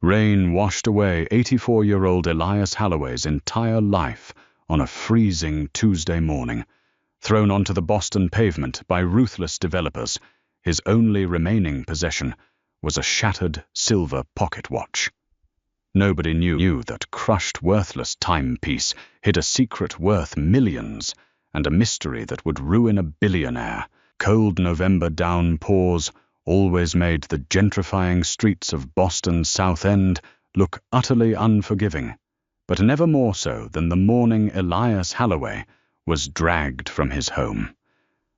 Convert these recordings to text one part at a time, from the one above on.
Rain washed away 84-year-old Elias Holloway's entire life on a freezing Tuesday morning. Thrown onto the Boston pavement by ruthless developers, his only remaining possession was a shattered silver pocket watch. Nobody knew that crushed, worthless timepiece hid a secret worth millions and a mystery that would ruin a billionaire. Cold November downpours always made the gentrifying streets of Boston's South End look utterly unforgiving, but never more so than the morning Elias Holloway was dragged from his home.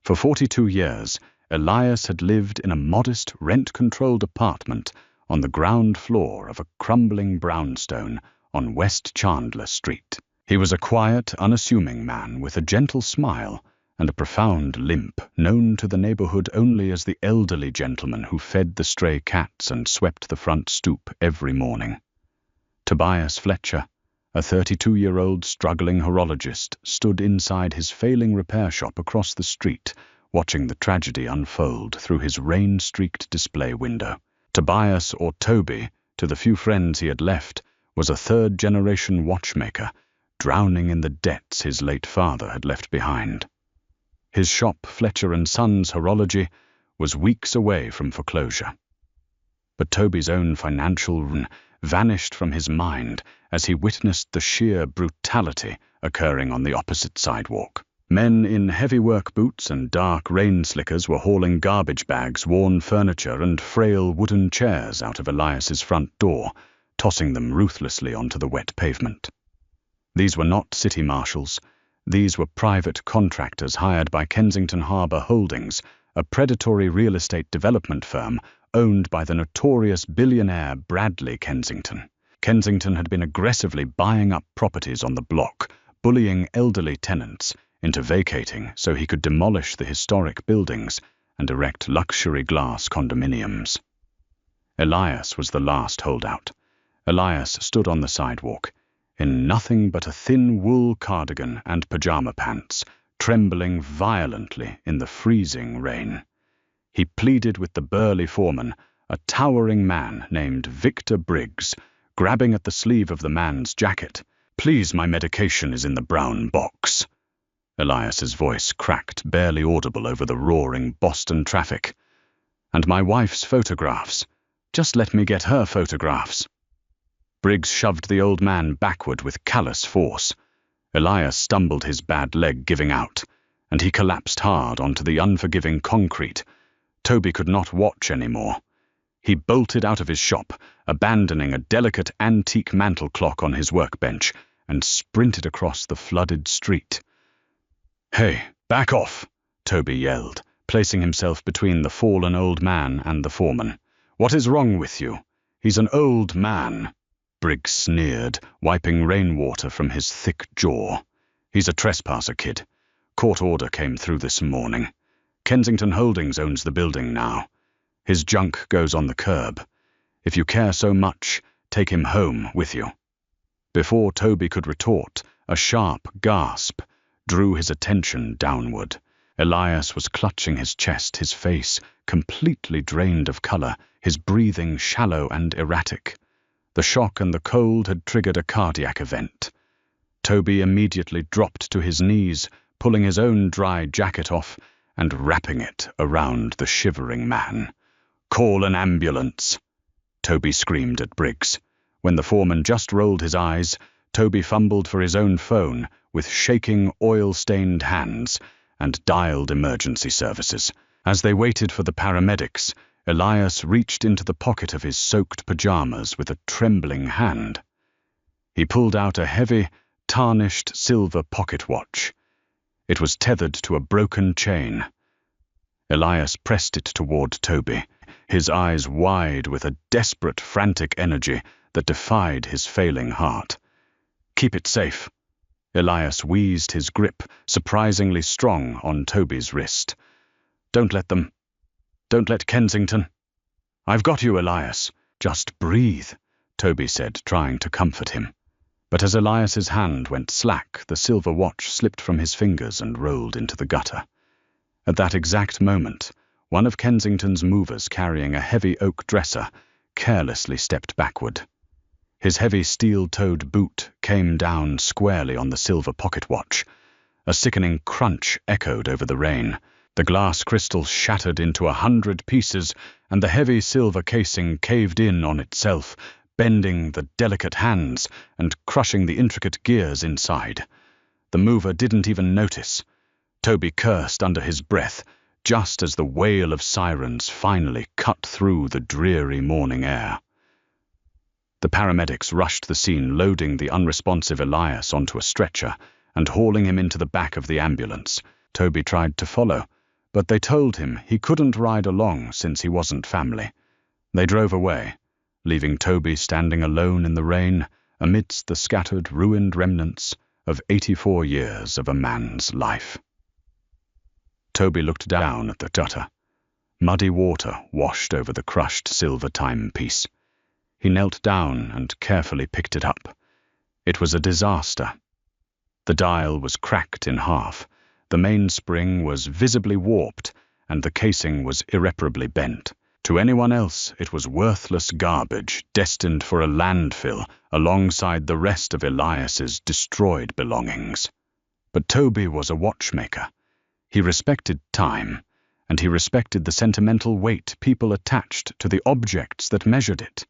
For 42 years, Elias had lived in a modest, rent-controlled apartment on the ground floor of a crumbling brownstone on West Chandler Street. He was a quiet, unassuming man with a gentle smile and a profound limp, known to the neighborhood only as the elderly gentleman who fed the stray cats and swept the front stoop every morning. Tobias Fletcher, a 32-year-old struggling horologist, stood inside his failing repair shop across the street, watching the tragedy unfold through his rain-streaked display window. Tobias, or Toby, to the few friends he had left, was a third-generation watchmaker, drowning in the debts his late father had left behind. His shop, Fletcher & Sons Horology, was weeks away from foreclosure. But Toby's own financial ruin vanished from his mind as he witnessed the sheer brutality occurring on the opposite sidewalk. Men in heavy work boots and dark rain slickers were hauling garbage bags, worn furniture, and frail wooden chairs out of Elias's front door, tossing them ruthlessly onto the wet pavement. These were not city marshals. These were private contractors hired by Kensington Harbor Holdings, a predatory real estate development firm owned by the notorious billionaire Bradley Kensington. Kensington had been aggressively buying up properties on the block, bullying elderly tenants into vacating so he could demolish the historic buildings and erect luxury glass condominiums. Elias was the last holdout. Elias stood on the sidewalk, in nothing but a thin wool cardigan and pajama pants, trembling violently in the freezing rain. He pleaded with the burly foreman, a towering man named Victor Briggs, grabbing at the sleeve of the man's jacket. "Please, my medication is in the brown box." Elias's voice cracked, barely audible over the roaring Boston traffic. "And my wife's photographs. Just let me get her photographs." Briggs shoved the old man backward with callous force. Elias stumbled, his bad leg giving out, and he collapsed hard onto the unforgiving concrete. Toby could not watch anymore. He bolted out of his shop, abandoning a delicate antique mantel clock on his workbench, and sprinted across the flooded street. "Hey, back off!" Toby yelled, placing himself between the fallen old man and the foreman. "What is wrong with you? He's an old man." Briggs sneered, wiping rainwater from his thick jaw. "He's a trespasser, kid. Court order came through this morning. Kensington Holdings owns the building now. His junk goes on the curb. If you care so much, take him home with you." Before Toby could retort, a sharp gasp drew his attention downward. Elias was clutching his chest, his face completely drained of color, his breathing shallow and erratic. The shock and the cold had triggered a cardiac event. Toby immediately dropped to his knees, pulling his own dry jacket off and wrapping it around the shivering man. "Call an ambulance," Toby screamed at Briggs. When the foreman just rolled his eyes, Toby fumbled for his own phone with shaking, oil-stained hands and dialed emergency services. As they waited for the paramedics, Elias reached into the pocket of his soaked pajamas with a trembling hand. He pulled out a heavy, tarnished silver pocket watch. It was tethered to a broken chain. Elias pressed it toward Toby, his eyes wide with a desperate, frantic energy that defied his failing heart. "Keep it safe." Elias wheezed, his grip surprisingly strong on Toby's wrist. Don't let Kensington." "I've got you, Elias. Just breathe," Toby said, trying to comfort him. But as Elias's hand went slack, the silver watch slipped from his fingers and rolled into the gutter. At that exact moment, one of Kensington's movers carrying a heavy oak dresser carelessly stepped backward. His heavy steel-toed boot came down squarely on the silver pocket watch. A sickening crunch echoed over the rain. The glass crystal shattered into 100 pieces, and the heavy silver casing caved in on itself, bending the delicate hands and crushing the intricate gears inside. The mover didn't even notice. Toby cursed under his breath, just as the wail of sirens finally cut through the dreary morning air. The paramedics rushed the scene, loading the unresponsive Elias onto a stretcher and hauling him into the back of the ambulance. Toby tried to follow, but they told him he couldn't ride along since he wasn't family. They drove away, leaving Toby standing alone in the rain amidst the scattered, ruined remnants of 84 years of a man's life. Toby looked down at the gutter. Muddy water washed over the crushed silver timepiece. He knelt down and carefully picked it up. It was a disaster. The dial was cracked in half, the mainspring was visibly warped, and the casing was irreparably bent. To anyone else, it was worthless garbage destined for a landfill alongside the rest of Elias's destroyed belongings. But Toby was a watchmaker. He respected time, and he respected the sentimental weight people attached to the objects that measured it.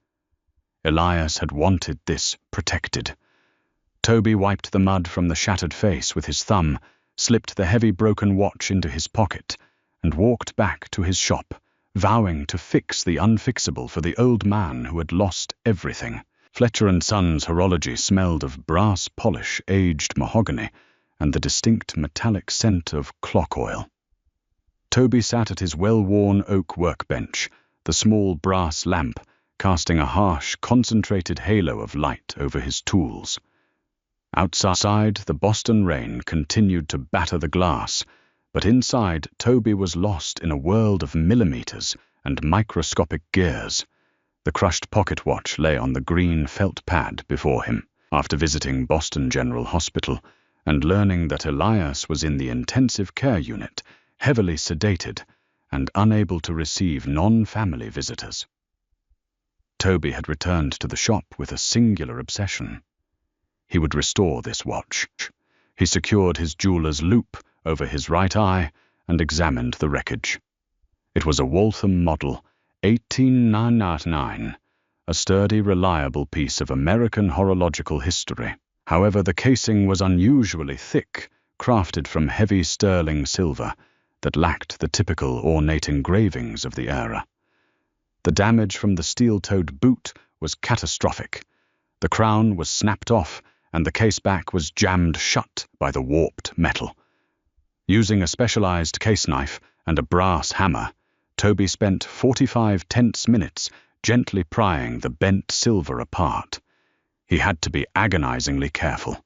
Elias had wanted this protected. Toby wiped the mud from the shattered face with his thumb, slipped the heavy broken watch into his pocket, and walked back to his shop, vowing to fix the unfixable for the old man who had lost everything. Fletcher & Son's horology smelled of brass polish, aged mahogany, and the distinct metallic scent of clock oil. Toby sat at his well-worn oak workbench, the small brass lamp casting a harsh, concentrated halo of light over his tools. Outside, the Boston rain continued to batter the glass, but inside, Toby was lost in a world of millimeters and microscopic gears. The crushed pocket watch lay on the green felt pad before him. After visiting Boston General Hospital and learning that Elias was in the intensive care unit, heavily sedated, and unable to receive non-family visitors, Toby had returned to the shop with a singular obsession. He would restore this watch. He secured his jeweler's loop over his right eye and examined the wreckage. It was a Waltham model, 18999, a sturdy, reliable piece of American horological history. However, the casing was unusually thick, crafted from heavy sterling silver that lacked the typical ornate engravings of the era. The damage from the steel-toed boot was catastrophic. The crown was snapped off, and the case back was jammed shut by the warped metal. Using a specialized case knife and a brass hammer, Toby spent 45 tense minutes gently prying the bent silver apart. He had to be agonizingly careful.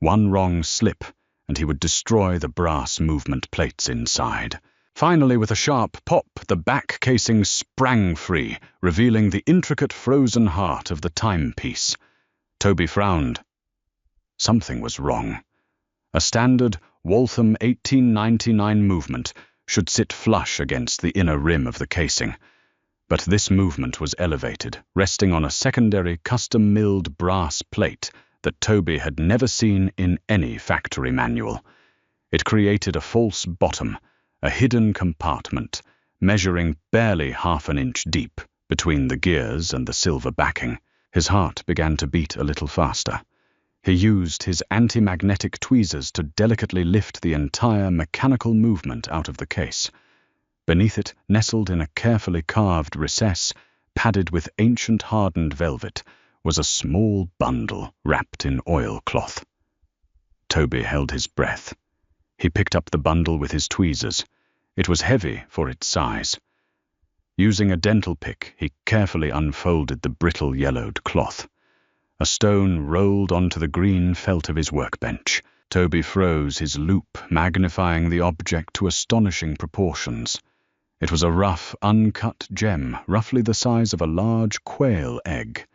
One wrong slip, and he would destroy the brass movement plates inside. Finally, with a sharp pop, the back casing sprang free, revealing the intricate frozen heart of the timepiece. Toby frowned. Something was wrong. A standard Waltham 1899 movement should sit flush against the inner rim of the casing, but this movement was elevated, resting on a secondary custom-milled brass plate that Toby had never seen in any factory manual. It created a false bottom, a hidden compartment, measuring barely half an inch deep between the gears and the silver backing. His heart began to beat a little faster. He used his anti-magnetic tweezers to delicately lift the entire mechanical movement out of the case. Beneath it, nestled in a carefully carved recess, padded with ancient hardened velvet, was a small bundle wrapped in oilcloth. Toby held his breath. He picked up the bundle with his tweezers. It was heavy for its size. Using a dental pick, he carefully unfolded the brittle yellowed cloth. A stone rolled onto the green felt of his workbench. Toby froze his loop, magnifying the object to astonishing proportions. It was a rough, uncut gem, roughly the size of a large quail egg.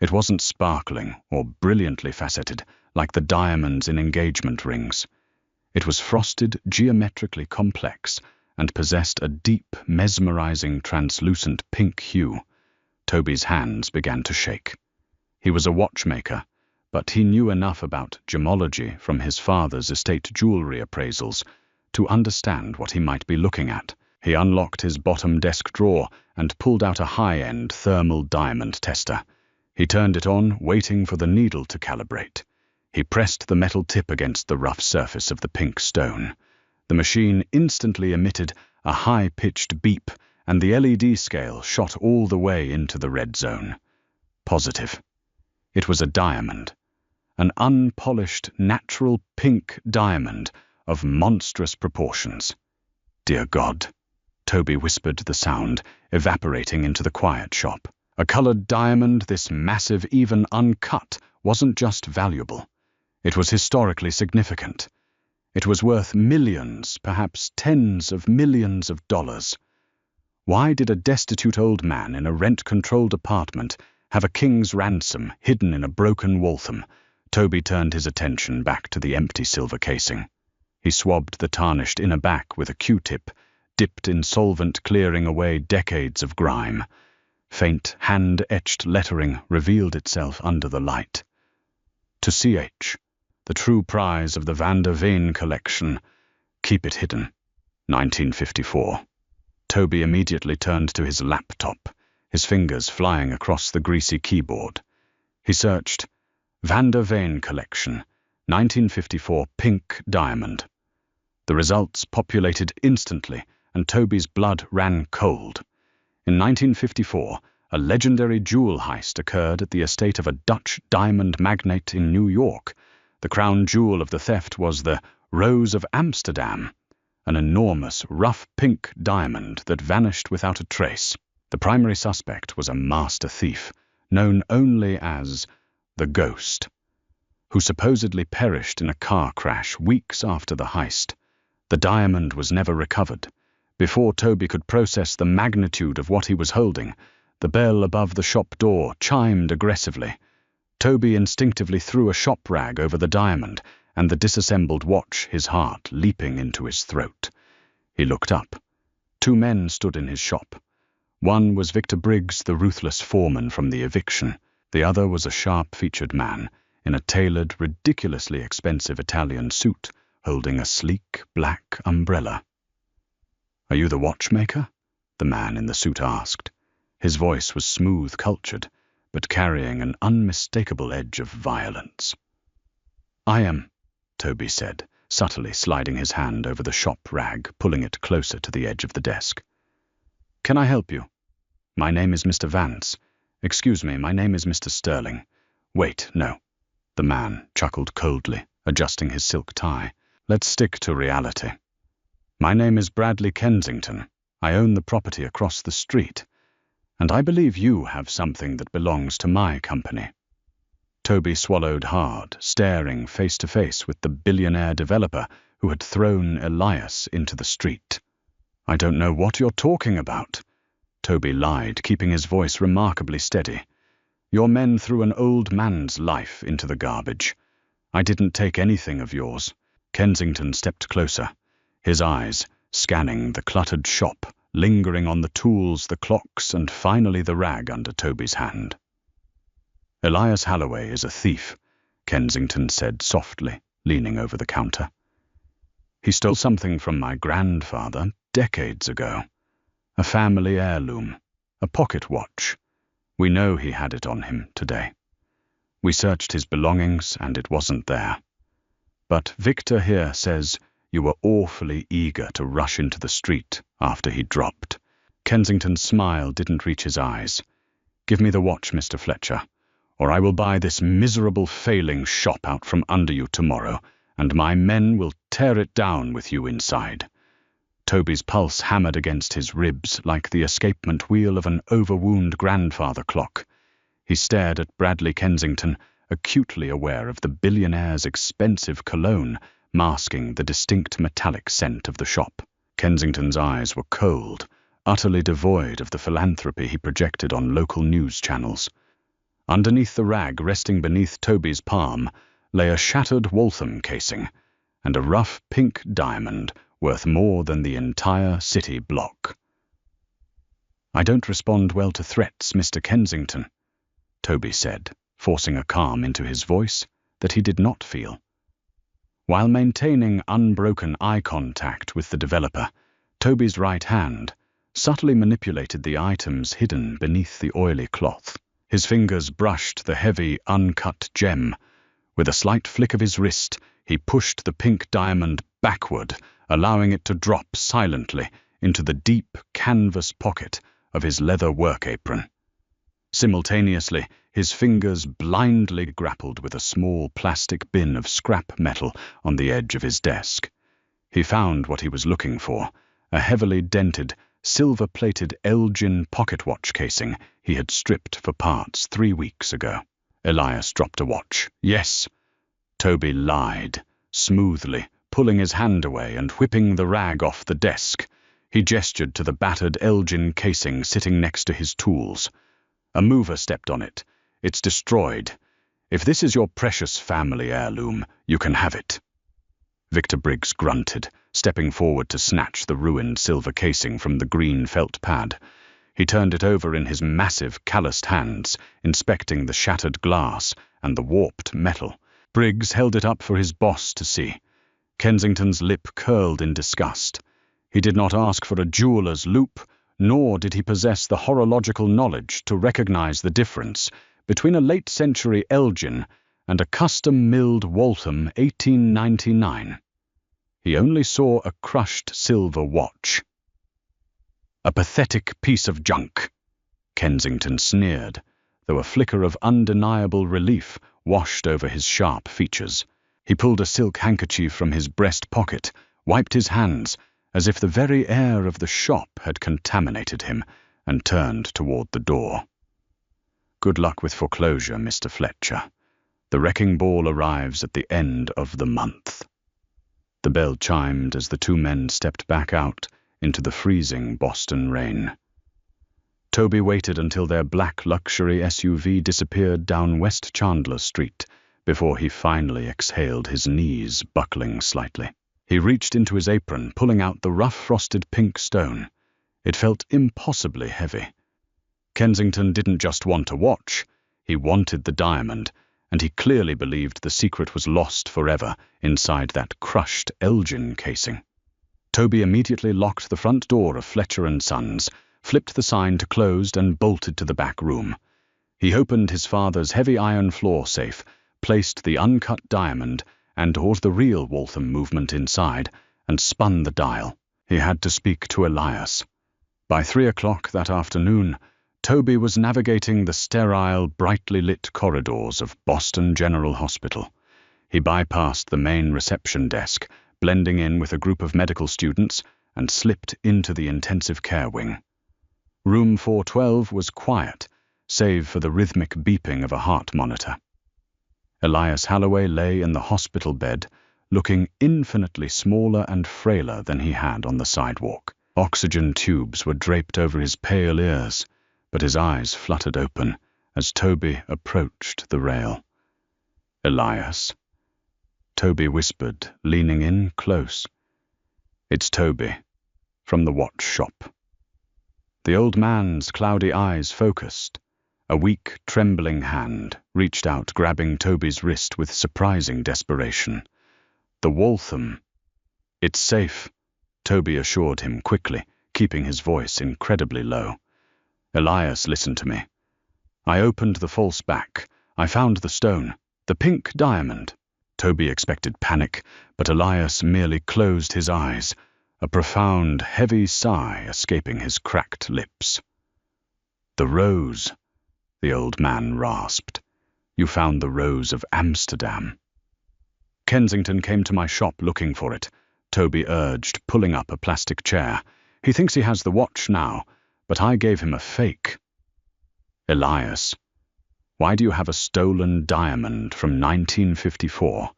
It wasn't sparkling or brilliantly faceted, like the diamonds in engagement rings. It was frosted, geometrically complex, and possessed a deep, mesmerizing, translucent pink hue. Toby's hands began to shake. He was a watchmaker, but he knew enough about gemology from his father's estate jewelry appraisals to understand what he might be looking at. He unlocked his bottom desk drawer and pulled out a high-end thermal diamond tester. He turned it on, waiting for the needle to calibrate. He pressed the metal tip against the rough surface of the pink stone. The machine instantly emitted a high-pitched beep, and the LED scale shot all the way into the red zone. Positive. It was a diamond. An unpolished, natural pink diamond of monstrous proportions. Dear God, Toby whispered the sound, evaporating into the quiet shop. A colored diamond this massive, even uncut, wasn't just valuable. It was historically significant. It was worth millions, perhaps tens of millions of dollars. Why did a destitute old man in a rent-controlled apartment have a king's ransom hidden in a broken Waltham? Toby turned his attention back to the empty silver casing. He swabbed the tarnished inner back with a Q-tip, dipped in solvent, clearing away decades of grime. Faint, hand-etched lettering revealed itself under the light. To CH, the true prize of the Van der Veen collection. Keep it hidden. 1954. Toby immediately turned to his laptop, his fingers flying across the greasy keyboard. He searched, Van der Veen collection, 1954 pink diamond. The results populated instantly, and Toby's blood ran cold. In 1954, a legendary jewel heist occurred at the estate of a Dutch diamond magnate in New York. The crown jewel of the theft was the Rose of Amsterdam, an enormous, rough pink diamond that vanished without a trace. The primary suspect was a master thief, known only as the Ghost, who supposedly perished in a car crash weeks after the heist. The diamond was never recovered. Before Toby could process the magnitude of what he was holding, the bell above the shop door chimed aggressively. Toby instinctively threw a shop rag over the diamond and the disassembled watch, his heart leaping into his throat. He looked up. 2 men stood in his shop. One was Victor Briggs, the ruthless foreman from the Eviction. The other was a sharp-featured man in a tailored, ridiculously expensive Italian suit, holding a sleek, black umbrella. "Are you the watchmaker?" the man in the suit asked. His voice was smooth, cultured, but carrying an unmistakable edge of violence. "I am," Toby said, subtly sliding his hand over the shop rag, pulling it closer to the edge of the desk. "Can I help you?" "My name is Mr. Vance. Excuse me, my name is Mr. Sterling. Wait, no." The man chuckled coldly, adjusting his silk tie. "Let's stick to reality. My name is Bradley Kensington. I own the property across the street, and I believe you have something that belongs to my company." Toby swallowed hard, staring face to face with the billionaire developer who had thrown Elias into the street. "I don't know what you're talking about," Toby lied, keeping his voice remarkably steady. "Your men threw an old man's life into the garbage. I didn't take anything of yours." Kensington stepped closer, his eyes scanning the cluttered shop, lingering on the tools, the clocks, and finally the rag under Toby's hand. "Elias Holloway is a thief," Kensington said softly, leaning over the counter. "He stole something from my grandfather decades ago. A family heirloom, a pocket watch. We know he had it on him today. We searched his belongings and it wasn't there. But Victor here says you were awfully eager to rush into the street after he dropped." Kensington's smile didn't reach his eyes. "Give me the watch, Mr. Fletcher, or I will buy this miserable failing shop out from under you tomorrow, and my men will tear it down with you inside." Toby's pulse hammered against his ribs like the escapement wheel of an overwound grandfather clock. He stared at Bradley Kensington, acutely aware of the billionaire's expensive cologne masking the distinct metallic scent of the shop. Kensington's eyes were cold, utterly devoid of the philanthropy he projected on local news channels. Underneath the rag resting beneath Toby's palm lay a shattered Waltham casing and a rough pink diamond worth more than the entire city block. "I don't respond well to threats, Mr. Kensington," Toby said, forcing a calm into his voice that he did not feel. While maintaining unbroken eye contact with the developer, Toby's right hand subtly manipulated the items hidden beneath the oily cloth. His fingers brushed the heavy, uncut gem. With a slight flick of his wrist, he pushed the pink diamond backward, allowing it to drop silently into the deep canvas pocket of his leather work apron. Simultaneously, his fingers blindly grappled with a small plastic bin of scrap metal on the edge of his desk. He found what he was looking for, a heavily dented, silver-plated Elgin pocket watch casing he had stripped for parts 3 weeks ago. Elias dropped a watch. Yes. Toby lied, smoothly, pulling his hand away and whipping the rag off the desk. He gestured to the battered Elgin casing sitting next to his tools. A mover stepped on it. It's destroyed. If this is your precious family heirloom, you can have it. Victor Briggs grunted, stepping forward to snatch the ruined silver casing from the green felt pad. He turned it over in his massive, calloused hands, inspecting the shattered glass and the warped metal. Briggs held it up for his boss to see. Kensington's lip curled in disgust. He did not ask for a jeweler's loupe, nor did he possess the horological knowledge to recognize the difference between a late-century Elgin and a custom-milled Waltham 1899. He only saw a crushed silver watch. A pathetic piece of junk, Kensington sneered, though a flicker of undeniable relief washed over his sharp features. He pulled a silk handkerchief from his breast pocket, wiped his hands, as if the very air of the shop had contaminated him, and turned toward the door. Good luck with foreclosure, Mr. Fletcher. The wrecking ball arrives at the end of the month. The bell chimed as the two men stepped back out into the freezing Boston rain. Toby waited until their black luxury SUV disappeared down West Chandler Street before he finally exhaled, his knees buckling slightly. He reached into his apron, pulling out the rough frosted pink stone. It felt impossibly heavy. Kensington didn't just want a watch, he wanted the diamond, and he clearly believed the secret was lost forever inside that crushed Elgin casing. Toby immediately locked the front door of Fletcher & Sons, flipped the sign to closed, and bolted to the back room. He opened his father's heavy iron floor safe, placed the uncut diamond and or the real Waltham movement inside, and spun the dial. He had to speak to Elias. By 3 o'clock that afternoon, Toby was navigating the sterile, brightly lit corridors of Boston General Hospital. He bypassed the main reception desk, blending in with a group of medical students, and slipped into the intensive care wing. Room 412 was quiet, save for the rhythmic beeping of a heart monitor. Elias Holloway lay in the hospital bed, looking infinitely smaller and frailer than he had on the sidewalk. Oxygen tubes were draped over his pale ears, but his eyes fluttered open as Toby approached the rail. Elias. Toby whispered, leaning in close. It's Toby, from the watch shop. The old man's cloudy eyes focused. A weak, trembling hand reached out, grabbing Toby's wrist with surprising desperation. The Waltham. It's safe, Toby assured him quickly, keeping his voice incredibly low. Elias, listen to me. I opened the false back. I found the stone, the pink diamond. Toby expected panic, but Elias merely closed his eyes, a profound, heavy sigh escaping his cracked lips. The rose, the old man rasped. You found the rose of Amsterdam. Kensington came to my shop looking for it, Toby urged, pulling up a plastic chair. He thinks he has the watch now, but I gave him a fake. Elias, why do you have a stolen diamond from 1954?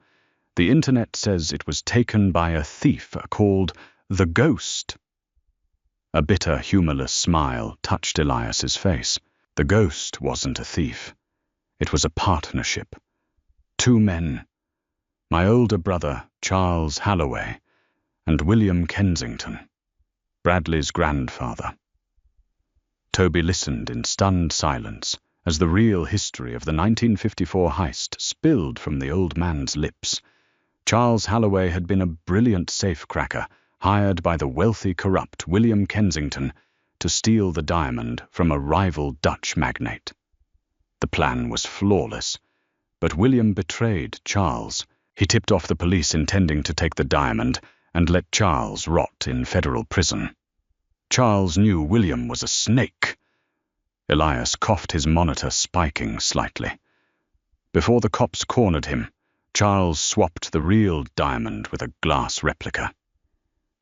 The internet says it was taken by a thief called the Ghost. A bitter, humorless smile touched Elias's face. The Ghost wasn't a thief. It was a partnership. 2 men. My older brother, Charles Holloway, and William Kensington, Bradley's grandfather. Toby listened in stunned silence as the real history of the 1954 heist spilled from the old man's lips. Charles Halloway had been a brilliant safecracker hired by the wealthy, corrupt William Kensington to steal the diamond from a rival Dutch magnate. The plan was flawless, but William betrayed Charles. He tipped off the police intending to take the diamond and let Charles rot in federal prison. Charles knew William was a snake. Elias coughed, his monitor spiking slightly. Before the cops cornered him, Charles swapped the real diamond with a glass replica.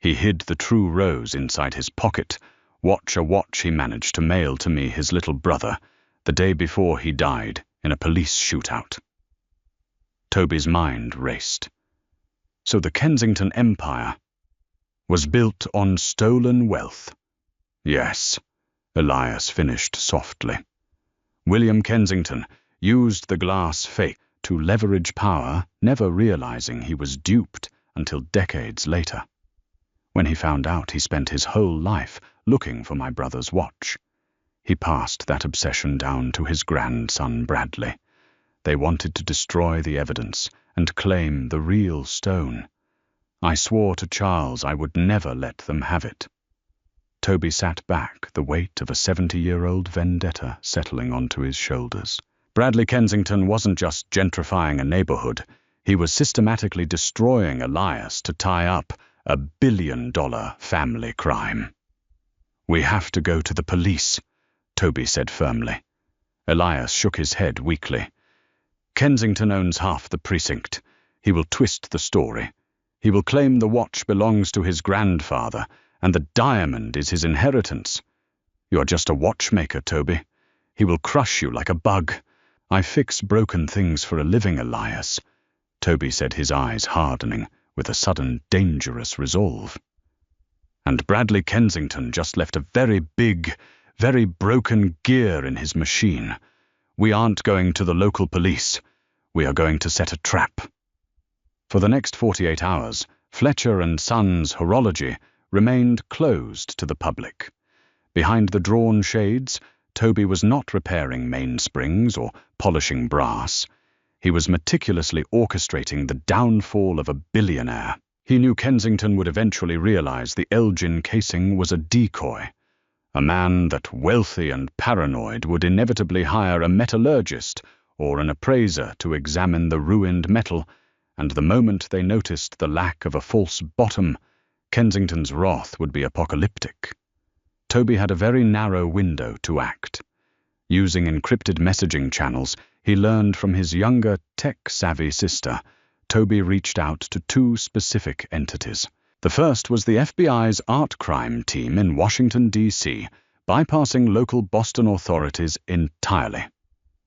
He hid the true rose inside his pocket, a watch he managed to mail to me, his little brother, the day before he died in a police shootout. Toby's mind raced. So the Kensington Empire was built on stolen wealth. Yes, Elias finished softly. William Kensington used the glass fake to leverage power, never realizing he was duped until decades later. When he found out, he spent his whole life looking for my brother's watch. He passed that obsession down to his grandson Bradley. They wanted to destroy the evidence and claim the real stone. I swore to Charles I would never let them have it. Toby sat back, the weight of a 70-year-old vendetta settling onto his shoulders. Bradley Kensington wasn't just gentrifying a neighborhood. He was systematically destroying Elias to tie up a billion-dollar family crime. "We have to go to the police," Toby said firmly. Elias shook his head weakly. "Kensington owns half the precinct. He will twist the story. He will claim the watch belongs to his grandfather, and the diamond is his inheritance. You're just a watchmaker, Toby. He will crush you like a bug." "I fix broken things for a living, Elias," Toby said, his eyes hardening with a sudden dangerous resolve. "And Bradley Kensington just left a very big, very broken gear in his machine. We aren't going to the local police. We are going to set a trap." For the next 48 hours, Fletcher & Sons Horology remained closed to the public. Behind the drawn shades, Toby was not repairing mainsprings or polishing brass. He was meticulously orchestrating the downfall of a billionaire. He knew Kensington would eventually realize the Elgin casing was a decoy. A man that, wealthy and paranoid, would inevitably hire a metallurgist or an appraiser to examine the ruined metal, and the moment they noticed the lack of a false bottom, Kensington's wrath would be apocalyptic. Toby had a very narrow window to act. Using encrypted messaging channels he learned from his younger, tech-savvy sister, Toby reached out to two specific entities. The first was the FBI's art crime team in Washington, D.C., bypassing local Boston authorities entirely.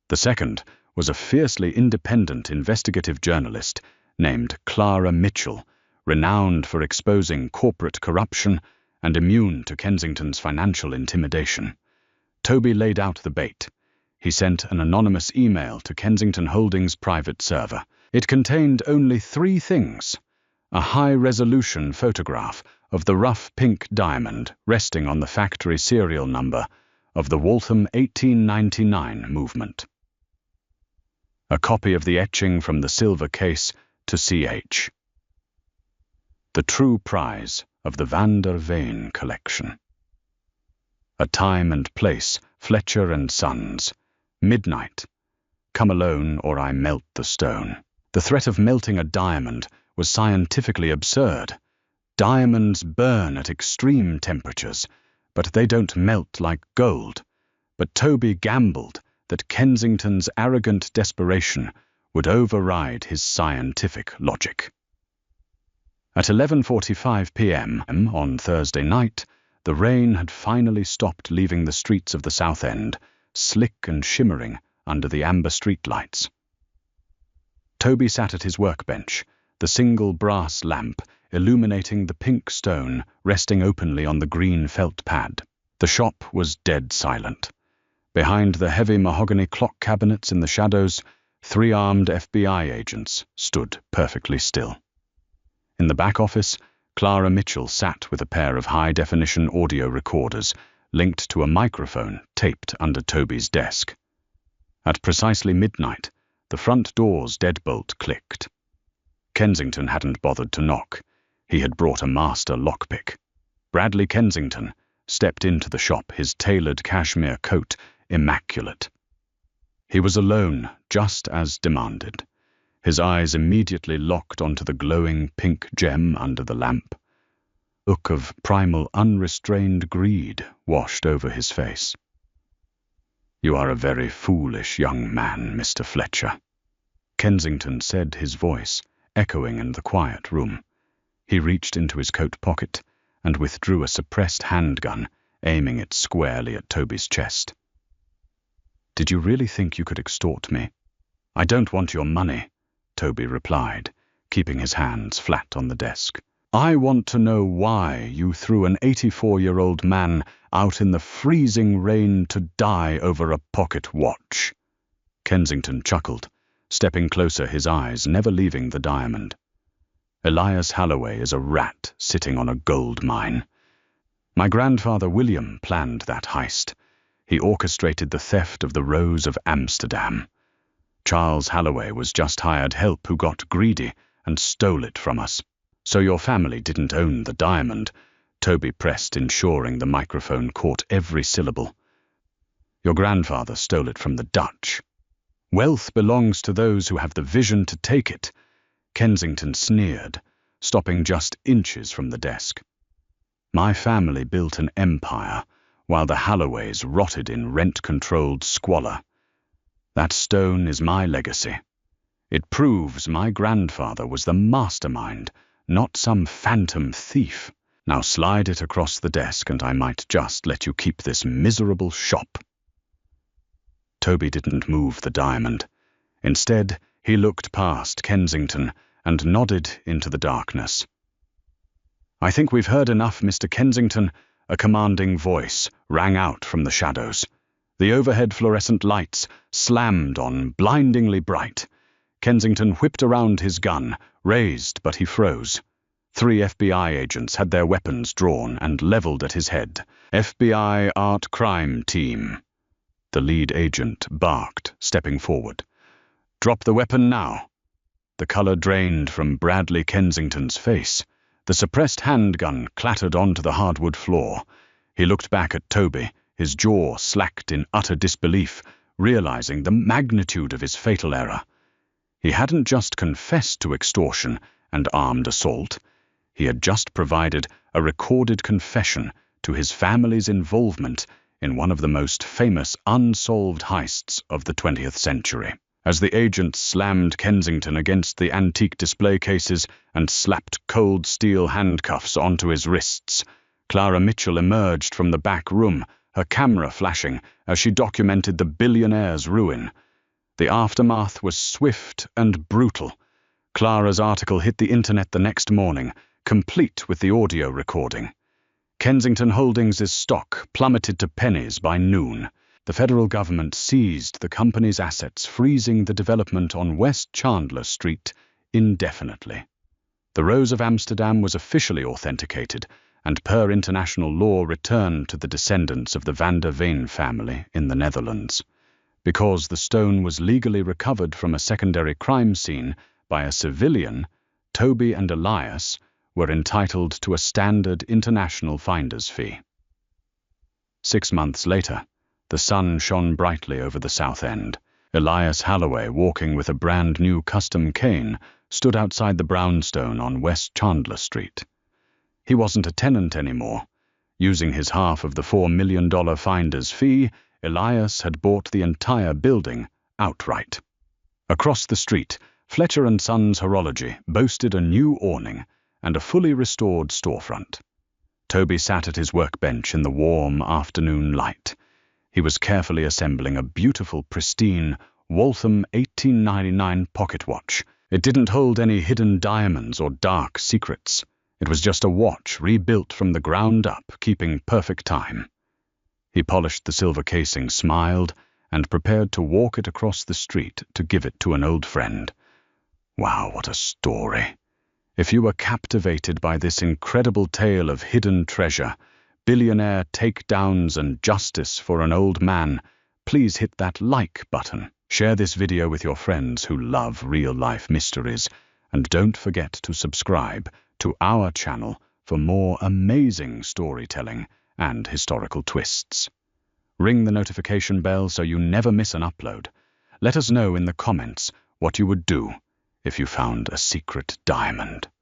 The second was a fiercely independent investigative journalist named Clara Mitchell, renowned for exposing corporate corruption and immune to Kensington's financial intimidation. Toby laid out the bait. He sent an anonymous email to Kensington Holdings' private server. It contained only 3 things: a high-resolution photograph of the rough pink diamond resting on the factory serial number of the Waltham 1899 movement, a copy of the etching from the silver case to CH, the true prize of the Van der Veen collection. A time and place: Fletcher & Sons. Midnight. Come alone or I melt the stone. The threat of melting a diamond was scientifically absurd. Diamonds burn at extreme temperatures, but they don't melt like gold. But Toby gambled that Kensington's arrogant desperation would override his scientific logic. At 11:45 p.m. on Thursday night, the rain had finally stopped leaving the streets of the South End, slick and shimmering under the amber streetlights. Toby sat at his workbench, the single brass lamp illuminating the pink stone resting openly on the green felt pad. The shop was dead silent. Behind the heavy mahogany clock cabinets in the shadows, 3 armed FBI agents stood perfectly still. In the back office, Clara Mitchell sat with a pair of high-definition audio recorders linked to a microphone taped under Toby's desk. At precisely midnight, the front door's deadbolt clicked. Kensington hadn't bothered to knock. He had brought a master lockpick. Bradley Kensington stepped into the shop, his tailored cashmere coat immaculate. He was alone, just as demanded. His eyes immediately locked onto the glowing pink gem under the lamp. A look of primal, unrestrained greed washed over his face. "You are a very foolish young man, Mr. Fletcher," Kensington said, his voice echoing in the quiet room. He reached into his coat pocket and withdrew a suppressed handgun, aiming it squarely at Toby's chest. "Did you really think you could extort me?" "I don't want your money," Toby replied, keeping his hands flat on the desk. "I want to know why you threw an 84-year-old man out in the freezing rain to die over a pocket watch." Kensington chuckled, stepping closer, his eyes never leaving the diamond. "Elias Holloway is a rat sitting on a gold mine. My grandfather William planned that heist. He orchestrated the theft of the Rose of Amsterdam. Charles Holloway was just hired help who got greedy and stole it from us. So your family didn't own the diamond," Toby pressed, ensuring the microphone caught every syllable. "Your grandfather stole it from the Dutch. Wealth belongs to those who have the vision to take it," Kensington sneered, stopping just inches from the desk. "My family built an empire, while the Holloways rotted in rent-controlled squalor. That stone is my legacy. It proves my grandfather was the mastermind, not some phantom thief. Now slide it across the desk and I might just let you keep this miserable shop." Toby didn't move the diamond. Instead, he looked past Kensington and nodded into the darkness. "I think we've heard enough, Mr. Kensington," a commanding voice rang out from the shadows. The overhead fluorescent lights slammed on, blindingly bright. Kensington whipped around, his gun raised, but he froze. 3 FBI agents had their weapons drawn and leveled at his head. "FBI Art Crime Team," the lead agent barked, stepping forward. "Drop the weapon now." The color drained from Bradley Kensington's face. The suppressed handgun clattered onto the hardwood floor. He looked back at Toby, his jaw slacked in utter disbelief, realizing the magnitude of his fatal error. He hadn't just confessed to extortion and armed assault. He had just provided a recorded confession to his family's involvement in one of the most famous unsolved heists of the 20th century. As the agent slammed Kensington against the antique display cases and slapped cold steel handcuffs onto his wrists, Clara Mitchell emerged from the back room, her camera flashing as she documented the billionaire's ruin. The aftermath was swift and brutal. Clara's article hit the internet the next morning, complete with the audio recording. Kensington Holdings' stock plummeted to pennies by noon. The federal government seized the company's assets, freezing the development on West Chandler Street indefinitely. The Rose of Amsterdam was officially authenticated, and per international law returned to the descendants of the Van der Veen family in the Netherlands. Because the stone was legally recovered from a secondary crime scene by a civilian, Toby and Elias were entitled to a standard international finder's fee. 6 months later, the sun shone brightly over the South End. Elias Holloway, walking with a brand-new custom cane, stood outside the brownstone on West Chandler Street. He wasn't a tenant anymore. Using his half of the $4 million finder's fee, Elias had bought the entire building outright. Across the street, Fletcher & Sons Horology boasted a new awning and a fully restored storefront. Toby sat at his workbench in the warm afternoon light. He was carefully assembling a beautiful, pristine Waltham 1899 pocket watch. It didn't hold any hidden diamonds or dark secrets. It was just a watch rebuilt from the ground up, keeping perfect time. He polished the silver casing, smiled, and prepared to walk it across the street to give it to an old friend. Wow, what a story! If you were captivated by this incredible tale of hidden treasure, billionaire takedowns and justice for an old man, please hit that like button. Share this video with your friends who love real-life mysteries, and don't forget to subscribe to our channel for more amazing storytelling and historical twists. Ring the notification bell so you never miss an upload. Let us know in the comments what you would do if you found a secret diamond.